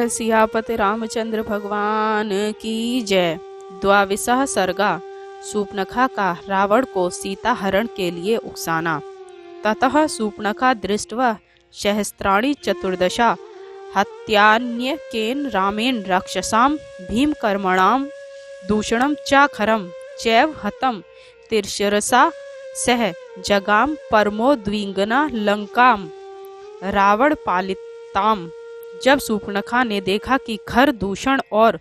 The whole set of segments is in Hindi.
जय सियापति रामचंद्र भगवान की जय। द्वाविसह सर्गा। सूपनखा का रावण को सीता हरण के लिए उकसाना। ततः सूपनखा दृष्ट्वा सहस्त्राणि चतुर्दशा हत्यान्यकेन रामेण राक्षसां भीमकर्मणां दूषणं चाखरं चैव हतं तिर्षरसा सह जगाम परमोद्विग्ना लंकाम रावण पालिताम। जब सूपनखा ने देखा कि खर दूषण और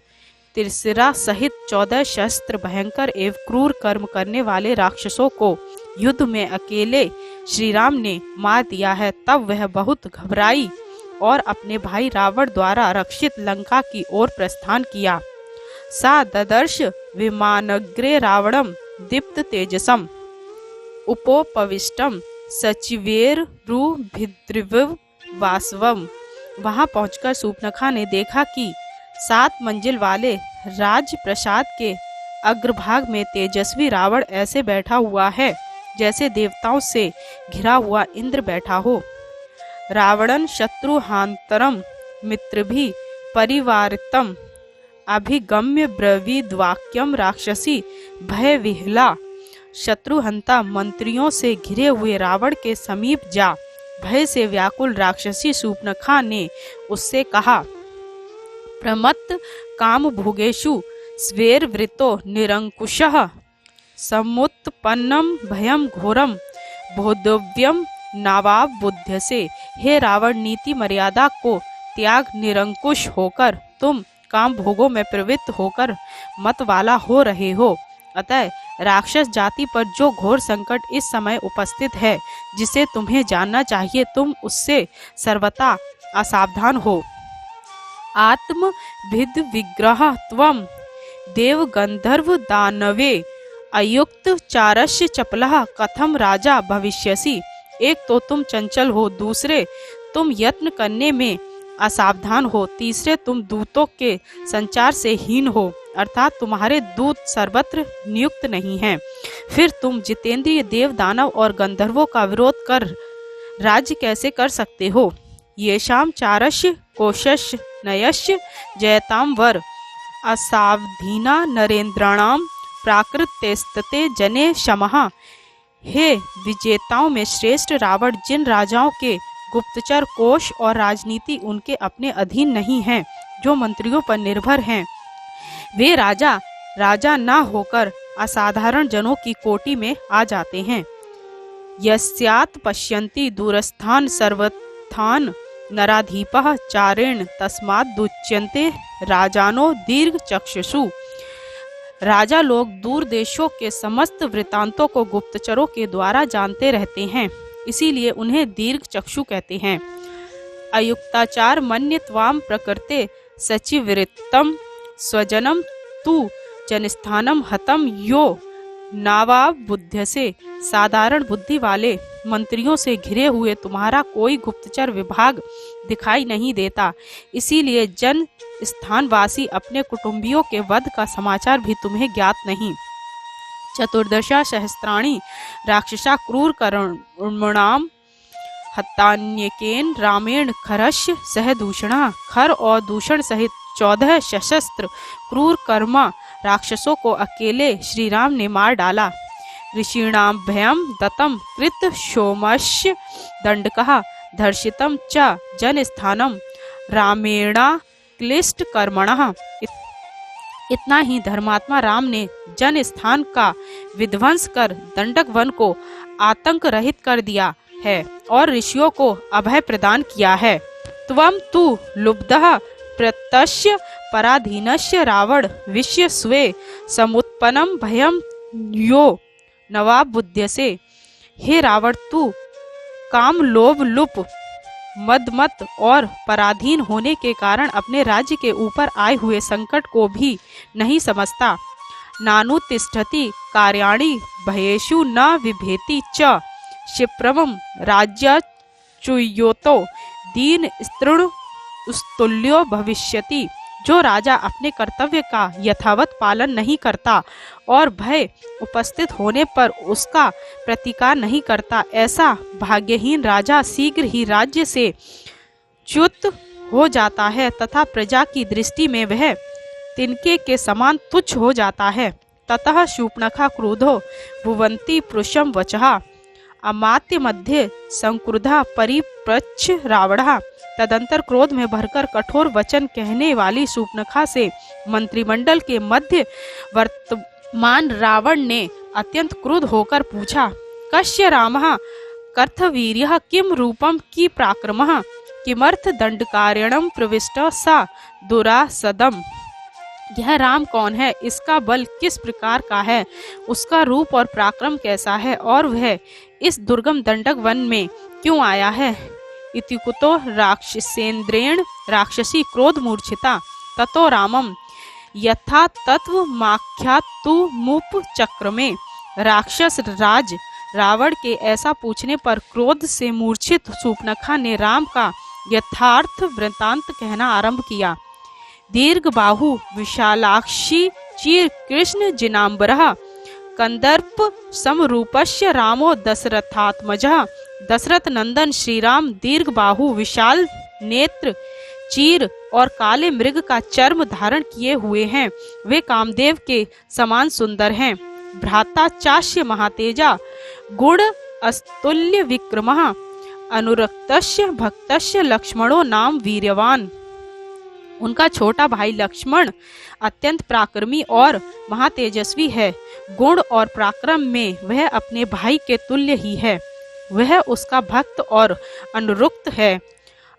तिरसिरा सहित 14 शस्त्र भयंकर एवं क्रूर कर्म करने वाले राक्षसों को युद्ध में अकेले श्री राम ने मार दिया है, तब वह बहुत घबराई और अपने भाई रावण द्वारा रक्षित लंका की ओर प्रस्थान किया। सा ददर्श विमानग्रे रावणम दीप्त तेजसम उपोपविष्टम सचिवेरुभिद्रिव वासवम। वहां पहुंचकर सूपनखा ने देखा कि 7 मंजिल वाले राज प्रसाद के अग्रभाग में तेजस्वी रावण ऐसे बैठा हुआ है जैसे देवताओं से घिरा हुआ इंद्र बैठा हो। रावणन शत्रुहांतरम मित्रभि परिवारितम अभिगम्य ब्रवीद्वाक्यम राक्षसी भय विहला। शत्रुहंता मंत्रियों से घिरे हुए रावण के समीप जा भय से व्याकुल राक्षसी सूपनखा ने उससे कहा, प्रमत्त काम भोगेषु स्वेरवृतो निरंकुशः समुत्पन्नम भयम घोरम बोधव्यम नावाब बुध्यसे। हे रावण, नीति मर्यादा को त्याग निरंकुश होकर तुम काम भोगों में प्रवृत्त होकर मत वाला हो रहे हो। अतः राक्षस जाति पर जो घोर संकट इस समय उपस्थित है, जिसे तुम्हें जानना चाहिए, तुम उससे सर्वथा असावधान हो। आत्म भिद विग्रह त्वम देव गंधर्व दानवे अयुक्त चारस्य चपलः कथम राजा भविष्यसि। एक तो तुम चंचल हो, दूसरे तुम यत्न करने में असावधान हो, तीसरे तुम दूतों के संचार से हीन हो, अर्थात तुम्हारे दूत सर्वत्र नियुक्त नहीं हैं। फिर तुम जितेंद्रिय देव दानव और गंधर्वों का विरोध कर राज्य कैसे कर सकते हो। येषां चारस्य कोशस्य नयस्य जयतां वर असावधीना नरेंद्राणां प्राकृतेस्तते जने शमः। हे विजेताओं में श्रेष्ठ रावण, जिन राजाओं के गुप्तचर कोश और राजनीति उनके अपने अधीन नहीं हैं, जो मंत्रियों पर निर्भर हैं, वे राजा न होकर असाधारण जनों की कोटि में आ जाते हैं। यस्यात् पश्यन्ति दूरस्थान सर्वथान नराधीपः चारेण तस्मात् दुच्यन्ते राजानो दीर्घ चक्षुषु। राजा लोग दूर देशों के समस्त वृतांतों को गुप्तचरों के द्वारा जानते रहते हैं, इसीलिए उन्हें दीर्घ चक्षु कहते हैं। अयुक्ताचार मन्यत्वाम प्रकृते सचिवृत्तम स्वजनम तु जनस्थानम हतम यो नावा बुध्यसे। साधारण बुद्धि वाले मंत्रियों से घिरे हुए तुम्हारा कोई गुप्तचर विभाग दिखाई नहीं देता, इसीलिए जन स्थानवासी अपने कुटुंबियों के वध का समाचार भी तुम्हें ज्ञात नहीं। चतुर्दशा सहस्त्राणि राक्षसा क्रूर कर्मणाम हत्यान्यकेन रामेण खरस्य सह दूषणा। खर और दूषण सहित 14 सशस्त्र क्रूर कर्मा राक्षसों को अकेले श्री राम ने मार डाला। ऋषीणां भयं दत्तं कृत सोमस्य दंडकः धर्षितं च जनस्थानं रामेणा क्लिष्ट कर्मणः। इतना ही धर्मात्मा राम ने जन स्थान का विध्वंस कर दंडक वन को आतंक रहित कर दिया है और ऋषियों को अभय प्रदान किया है। त्वं तु लुब्धः प्रत्यस्य पराधीनस्य रावण विश्य स्वे समुत्पन्नम भयम यो नवाब बुध्यसे। हे रावण, तू काम लोभ लुप मदमत और पराधीन होने के कारण अपने राज्य के ऊपर आए हुए संकट को भी नहीं समझता। नानु तिष्ठति कार्याणि भयेषु न विभेति च क्षिप्रमं राज्याच्युतो दीन स्तृण स्तुल्यो भविष्यति। जो राजा अपने कर्तव्य का यथावत पालन नहीं करता और भय उपस्थित होने पर उसका प्रतिकार नहीं करता, ऐसा भाग्यहीन राजा शीघ्र ही राज्य से च्युत हो जाता है तथा प्रजा की दृष्टि में वह तिनके के समान तुच्छ हो जाता है। ततः शूर्पणखा क्रुद्धो भुवन्ति पुरुषं वचः अमात्य मध्य संक्रुधा परिप्रच्छ रावणः। तदंतर क्रोध में भरकर कठोर वचन कहने वाली शूर्पणखा से मंत्रिमंडल के मध्य वर्तमान रावण ने अत्यंत क्रुद्ध होकर पूछा, कस्य रामः कर्थवीर्यः किम रूपम की पराक्रमः किमर्थ दंडकार्यणं प्रविष्टः सा दुरासदम्। यह राम कौन है, इसका बल किस प्रकार का है, उसका रूप और पराक्रम कैसा है, और वह इस दुर्गम दंडक वन में क्यों आया है। इति कुतो राक्षसेन्द्रेण राक्षसी क्रोध मूर्छिता ततो रामम यथा तत्वमाख्यातुमुप चक्रमे। राक्षस राज रावण के ऐसा पूछने पर क्रोध से मूर्छित शूर्पणखा ने राम का यथार्थ वृतांत कहना आरंभ किया। दीर्घ बाहु विशालाक्षी चीर कृष्ण जिनांबरः कंदर्प समरूपस्य रामो दशरथात्मजः। दशरथ नंदन श्री राम दीर्घ बाहु विशाल नेत्र चीर और काले मृग का चर्म धारण किए हुए हैं। वे कामदेव के समान सुंदर हैं। भ्राता चास्य महातेजा गुण अस्तुल्य विक्रमः अनुरक्तस्य भक्तस्य लक्ष्मणो नाम वीर्यवान। उनका छोटा भाई लक्ष्मण अत्यंत पराक्रमी और महातेजस्वी है। गुण और पराक्रम में वह अपने भाई के तुल्य ही है। वह उसका भक्त और अनुरुक्त है।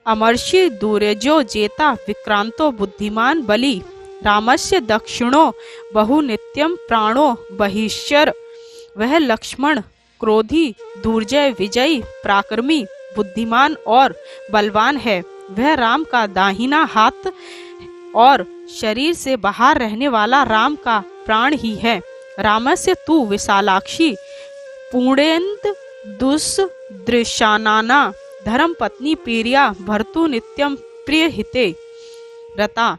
अमर्षि दूरेजो जेता विक्रांतो बुद्धिमान बलि रामस्य दक्षिणो बहु नित्यम प्राणो बहिष्यर। वह लक्ष्मण क्रोधी दुर्जय विजयी पराक्रमी बुद्धिमान और बलवान है। वह राम का दाहिना हाथ और शरीर से बाहर रहने वाला राम का प्राण ही है। रामस्य तु विशालाक्षी पुण्यंत दुष्दृशानाना धर्म पत्नी प्रिया भर्तु नित्यम प्रिय हिते रता।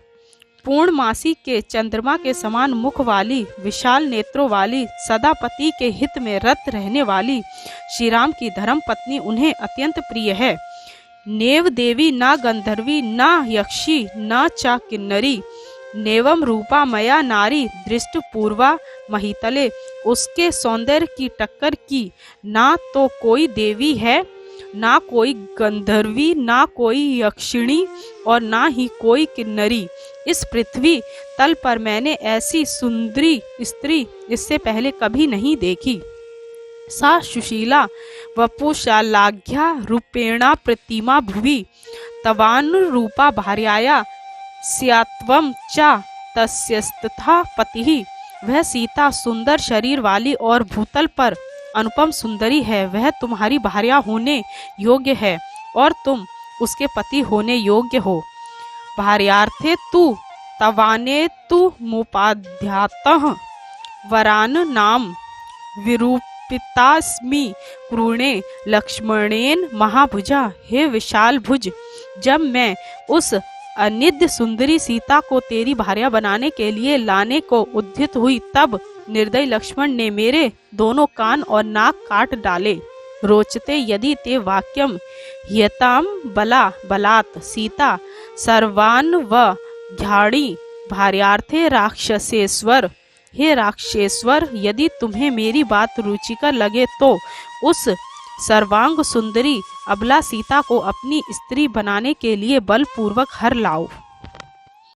पूर्णमासी के चंद्रमा के समान मुख वाली विशाल नेत्रों वाली सदा पति के हित में रत रहने वाली श्री राम की धर्म पत्नी उन्हें अत्यंत प्रिय है। नेव देवी न गंधर्वी न यक्षी न चा किन्नरी नेवम रूपा मया नारी दृष्ट पूर्वा महितले। उसके सौंदर्य की टक्कर की ना तो कोई देवी है, ना कोई गंधर्वी, ना कोई यक्षिणी और ना ही कोई किन्नरी। इस पृथ्वी तल पर मैंने ऐसी सुंदरी स्त्री इससे पहले कभी नहीं देखी। सा सुशीला वपुशालाघ्या रूपेणा प्रतिमा भुवि तवानुरूपा भार्याया स्यात्वं च तस्यस्तथा पतिः। वह सीता सुंदर शरीर वाली और भूतल पर अनुपम सुंदरी है। वह तुम्हारी भार्या होने योग्य है और तुम उसके पति होने योग्य हो। भार्यार्थे तु तवाने तु मुपाध्यातः वरान नाम विरूपितास्मि कुरुणे लक्ष्मणेन महाभुजा। हे विशाल भुज, जब मैं उस अनिद्य सुंदरी सीता को तेरी भार्या बनाने के लिए लाने को उद्यत हुई तब निर्दयी लक्ष्मण ने मेरे दोनों कान और नाक काट डाले। रोचते यदि ते वाक्यम ह्यताम बला बलात् सीता सर्वान् व घ्याणी भार्यार्थे राक्षसेश्वर। हे राक्षसेश्वर, यदि तुम्हें मेरी बात रुचिकर लगे तो उस सर्वांग सुंदरी अबला सीता को अपनी स्त्री बनाने के लिए बलपूर्वक हर लाओ।